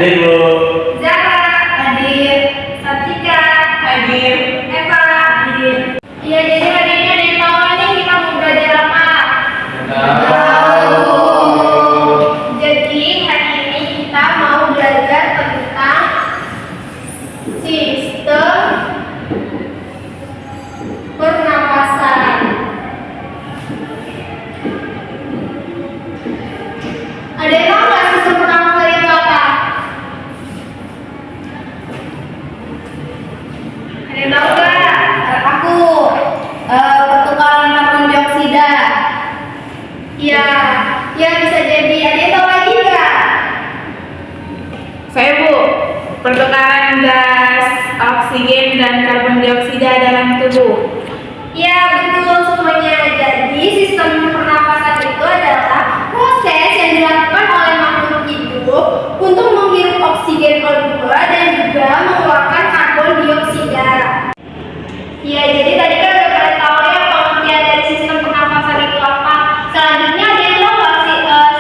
Hadir Bu. Zara hadir, Satika hadir, Eva hadir. Iya, jadi hari ini ada yang tahu nih kita mau belajar apa? Jadi hari ini kita mau belajar tentang sistem pernapasan. Ada yang tahu nggak sistem pernapasan itu apa? Ada yang tahu nggak? Aku pertukaran karbon dioksida. Iya, ya bisa jadi. Ada yang tahu lagi nggak? Saya Bu, pertukaran gas oksigen dan karbon dioksida dalam tubuh. Iya, betul semuanya. Jadi sistem pernapasan itu adalah proses yang dilakukan oleh makhluk hidup untuk menghirup oksigen O2 dan juga mengeluarkan karbon dioksida. Iya, jadi tadi kan udah pada tahu ya pengertian dari sistem pernapasan itu apa. Selanjutnya ada yang tahu nggak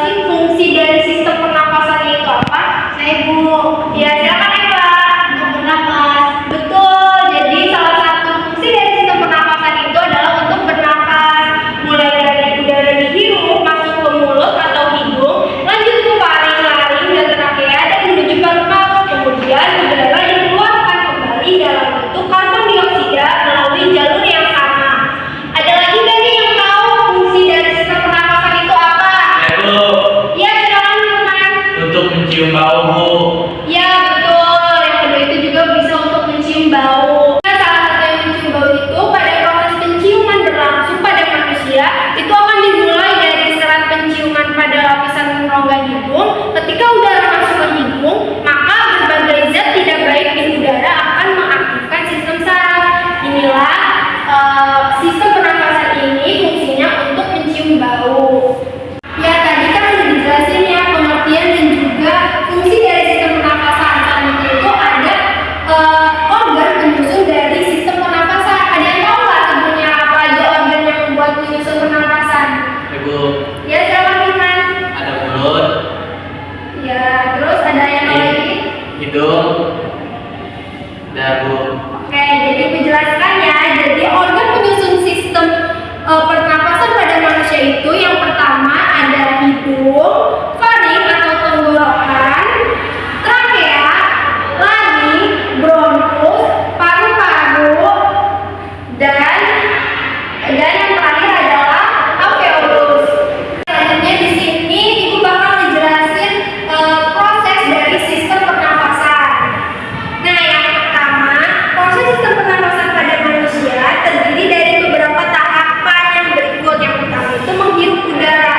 sih fungsi dari sistem pernapasan itu apa? Saya Bu. Ya, silakan Eva untuk bernapas. Betul. Jadi salah satu fungsi dari sistem pernapasan itu adalah untuk bernapas. Mulai dari udara dihirup masuk ke mulut atau hidung, lanjut ke faring, laring dan trakea dan menuju paru-paru. Kemudian udara dikeluarkan kembali dalam bentuk karbon dioksida melalui jalur yang sama. Ada lagi nggak nih yang tahu fungsi dari sistem pernapasan itu apa? Ya Bu. Ya, silakan Firman. Untuk mencium bau Bu. Ya, betul. Yang kedua itu juga bisa untuk mencium bau. Nah, salah satu yang mencium bau itu pada proses penciuman berlangsung pada manusia itu akan dimulai dari serat penciuman pada lapisan rongga hidung. Ketika udara masuk ke hidung, maka berbagai zat tidak baik di udara akan mengaktifkan sistem saraf. Inilah sistem pernapasan ini fungsinya untuk mencium bau. Ya, tadi kan udah dijelasin ya pengertian dan juga fungsi dari sistem pernapasan. Selanjutnya itu ada organ penyusun dari sistem pernapasan. Ada yang tahu nggak sebenarnya apa aja organ yang membuat penyusun pernapasan? Ya Bu. Ya, silakan Firman. Ada mulut, Ya, terus ada yang tahu lagi? hidung, dagu. Oke, jadi aku jelaskan ya. Jadi organ penyusun sistem pernapasan pada manusia itu yang pertama ada hidung, faring atau tenggorokan, trakea, laring, bronkus, paru-paru, dan yang terakhir adalah alveolus. Selanjutnya di sini ibu bakal ngejelasin proses dari sistem pernapasan. Nah, yang pertama, proses sistem pernapasan pada manusia terdiri dari beberapa tahapan yang berikut. Yang pertama itu menghirup udara.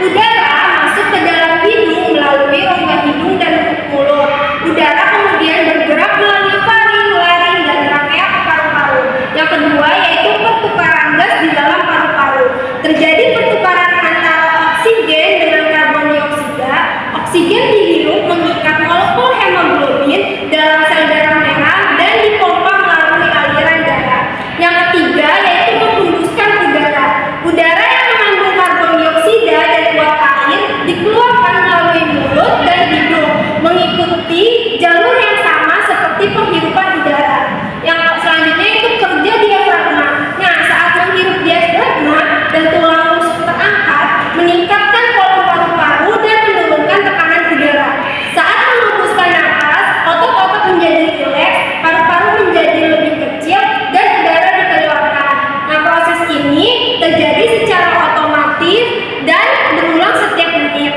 Udara masuk ke dalam hidung melalui rongga hidung dan mulut. Udara kemudian bergerak melalui faring, laring, dan trakea ke paru-paru. Yang kedua yaitu pertukaran gas di dalam paru-paru. Terjadi pertukaran antara oksigen dengan karbon dioksida. Oksigen dihirup mengikat molekul hemoglobin dalam sel darah merah dan dipompa melalui aliran darah. Yang ketiga yaitu menghembuskan udara. Udara yang mengandung karbon dioksida dan uap air dikeluarkan melalui mulut dan hidung mengikuti jalur yang sama seperti penghirupan udara. Yang selanjutnya itu kerja diafragma. Nah, saat menghirup diafragma dan tulang rusuk terangkat, meningkatkan volume paru-paru dan menurunkan tekanan udara. Saat menghembuskan napas, otot-otot menjadi rileks, paru-paru menjadi lebih kecil dan udara dikeluarkan. Nah, proses ini terjadi secara otomatis dan berulang setiap menit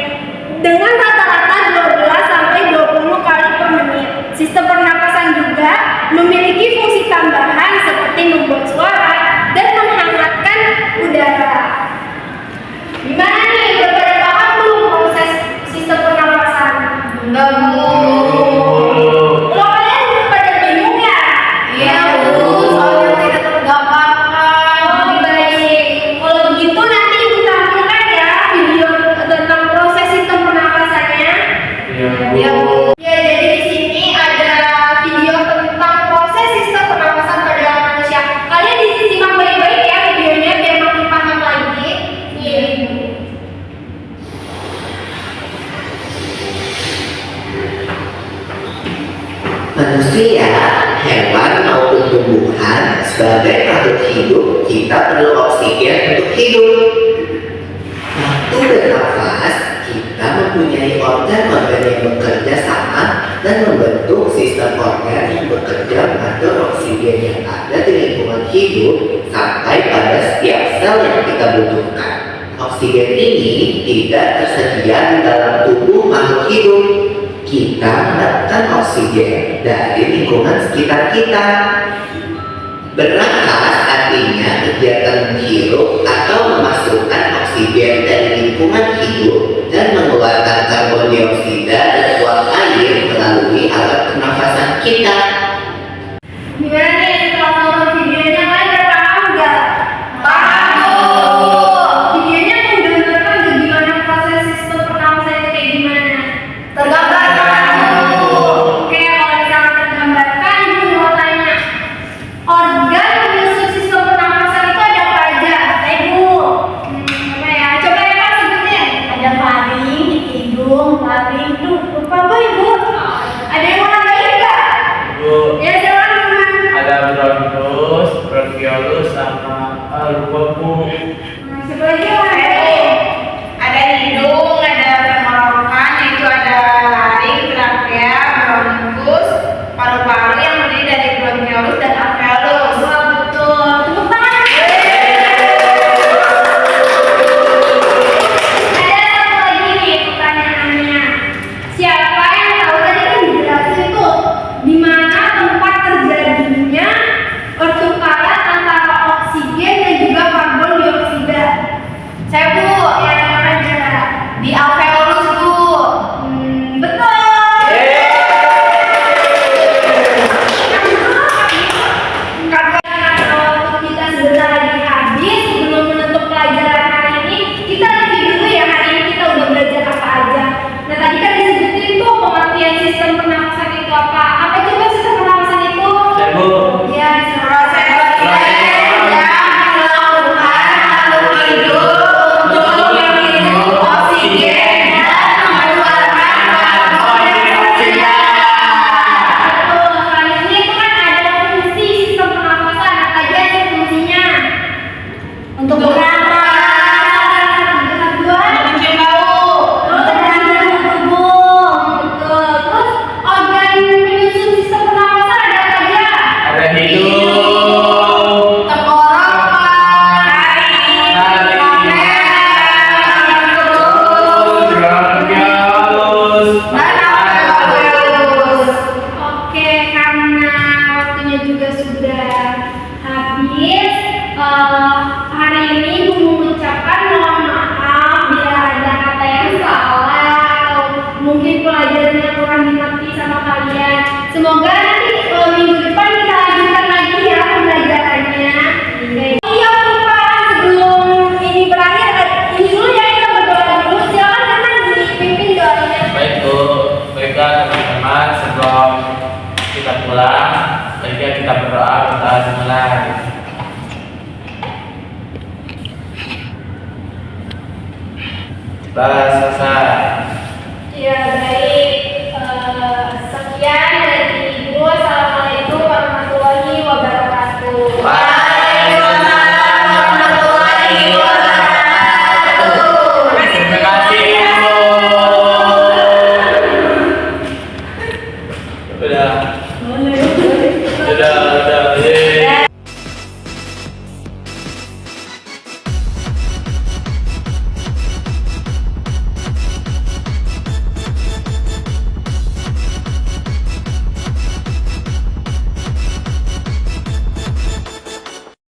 dengan rata-rata 12 sampai 20 kali per menit. Sistem pernapasan juga memiliki fungsi tambahan seperti membuat suara dan menghangatkan udara. Gimana nih, udah pada paham belum proses sistem pernapasan? Enggak, Bu. Kalau kalian udah pada bingung ya? Iya, Bu. Soalnya kita tergambarkan. Oh, baik. Kalau begitu nanti ibu tampilkan ya video tentang proses sistem pernapasan Manusia, hewan maupun tumbuhan sebagai makhluk hidup, kita perlu oksigen untuk hidup. Waktu bernafas, kita mempunyai organ-organ yang bekerja sama dan membentuk sistem organ yang bekerja mengatur oksigen yang ada di lingkungan hidup sampai pada setiap sel yang kita butuhkan. Oksigen ini tidak tersedia di dalam tubuh makhluk hidup. Kita mendapatkan oksigen dari lingkungan sekitar kita. Bernafas artinya kegiatan menghirup atau memasukkan oksigen dari lingkungan hidup dan mengeluarkan karbon dioksida dan uap air melalui alat pernafasan kita. Gimana nih kalau nonton videonya kalian paham nggak? Videonya menggambarkan gimana proses sistem pernafasan itu kayak gimana? Oke, kalau misalnya tergambarkan, ibu mau tanya, organ penyusun sistem pernafasan itu ada apa aja? Ibu, apa ya? Coba ya Kak sebutin. Ada faring, hidung, laring, lupa apa ibu? Ada yang mau nambahin nggak? Bu, Ya silakan teman. ada bronkus, bronkiolus sama lupa bu. Siapa lagi yang mau nambahin? Ada hidung, ada tenggorokan, yaitu ada laring, trakea, bronkus, paru-paru yang terdiri dari bronkiolus dan alveolus. Wah, betul. Tepuk tangan. Ada satu lagi nih pertanyaannya. Siapa yang tahu tadi kan dijelasin tuh di mana tempat terjadinya pertukaran antara oksigen dan juga karbon dioksida? Saya Bu, Yang mana aja? di alveolus Bu. Betul. Karena waktu kita sebentar lagi habis, sebelum menutup pelajaran hari ini, kita review dulu ya hari ini kita udah belajar apa aja. Nah tadi kan disebutin tuh pengertian sistem pernafasan itu apa? Apa coba sistem pernafasan itu? Saya bu. Ya, Proses yang dilakukan makhluk hidup untuk menghirup oksigen dan mengeluarkan karbon dioksida. betul. Kali ini itu kan ada fungsi sistem pernafasan. Apa aja sih fungsinya? Untuk bernafas. Kedua, Mencium bau. Betul. Terus organ penyusun sistem pernafasan ada apa aja? Ada hidung, bronkiolus, Oke, karena waktunya juga sudah habis, hari ini Ibu mau mengucapkan mohon maaf bila ada kata yang salah atau mungkin pelajarannya kurang dimengerti sama kalian. Semoga nanti minggu depan kita lanjutkan lagi ya pembelajarannya. Oh iya lupa sebelum ini berakhir, ini dulu ya kita berdoa dulu. Silakan teman dipimpin doanya. Baik bu, baiklah teman-teman sebelum kita pulang, baiknya kita berdoa kita dimulai. Selesai. Ya baik, sekian dari Ibu. Assalamualaikum warahmatullahi wabarakatuh. Waalaikumsalam warahmatullahi wabarakatuh. Terima kasih bu. Udah.